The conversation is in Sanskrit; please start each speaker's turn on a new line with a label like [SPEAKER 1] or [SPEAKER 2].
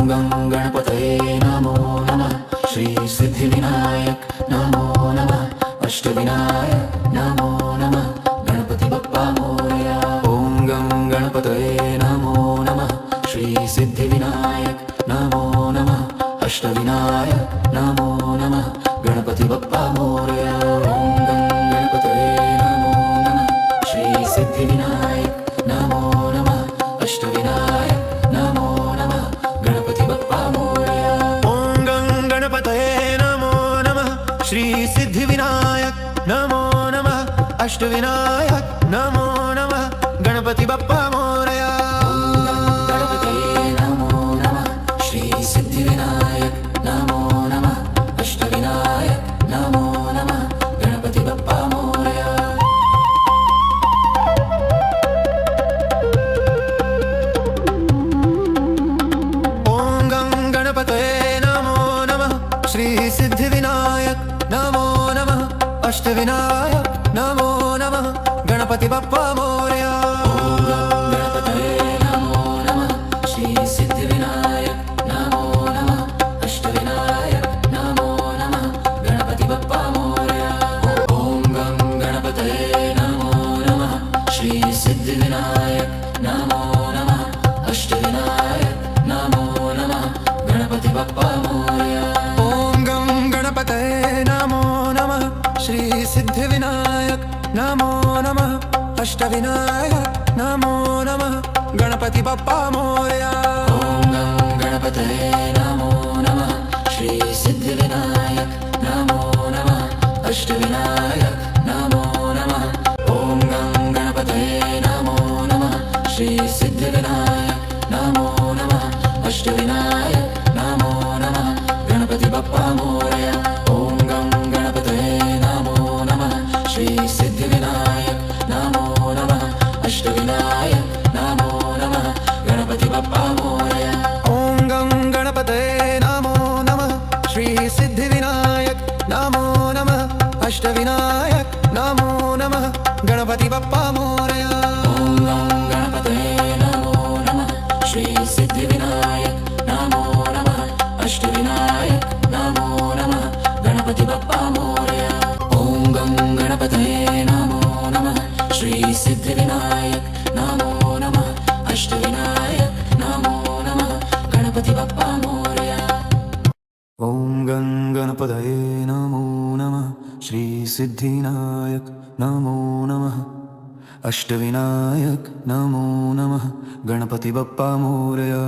[SPEAKER 1] गं गणपतये नमो नमः श्री सिद्धिविनायक नमो नमः अष्टविनायक नमो नमः गणपति बप्पा मोरया। ॐ गं गणपतये नमो नमः श्री सिद्धिविनायक नमो नमः अष्टविनायक नमो नमः गणपति बप्पा मोरया। ॐ गं गणपतये नमो नमः श्री सिद्धिविनायक नमो नमः अष्टविनायक नमो नमः गणपति बप्पा मोरया।
[SPEAKER 2] ॐ गं गणपतये नमो नमः श्री सिद्धिविनायक नमो नमः अष्टविनायक नमो नमः गणपति बप्पा मोरया। श्री सिद्धिविनायक नमो नमः अष्टविनायक नमो नमः गणपति बप्पा मोरया।
[SPEAKER 1] गणपतये नमो नमः श्री सिद्धिविनायक नमो नमः अष्टविनायक नमो नमः गणपति बप्पा मोरया। ॐ गं गणपतये नमो नमः श्री सिद्धिविनायक नमो नमः अष्टविनायक नमो नमः गणपति बप्पा मोरया।
[SPEAKER 2] नमो नमः श्री सिद्धिविनायक नमो नमः अष्टविनायक नमो नमः गणपति बप्पा मोरया।
[SPEAKER 1] ॐ गं गणपतये नमो नमः श्री सिद्धिविनायक नमो नमः अष्टविनायक नमो नमः। ॐ गं गणपतये नमो नमः श्री सिद्धिविनायक नमो नमः अष्टविनायक नमो नमः गणपति बप्पा मोरया। श्री सिद्धिविनायक नमो नमः अष्टविनायक नमो नमः गणपति बप्पा मोरया।
[SPEAKER 2] ॐ गं गणपतये नमो नमः श्री सिद्धिविनायक नमो नमः अष्टविनायक नमो नमः गणपति बप्पा मोरया।
[SPEAKER 1] ॐ गं गणपतये नमो नमः श्री सिद्धिविनायक नमो नमः अष्टविनायक नमो नमः गणपति बप्पा मोरया। गणपतये नमो नमः श्री सिद्धिविनायक नमो नमः अष्टविनायक नमो नमः गणपति बप्पा मोरया।
[SPEAKER 2] ॐ गं गणपतये नमो नमः श्री सिद्धिविनायक नमो नमः अष्टविनायक नमो नमः गणपति बप्पा मोरया।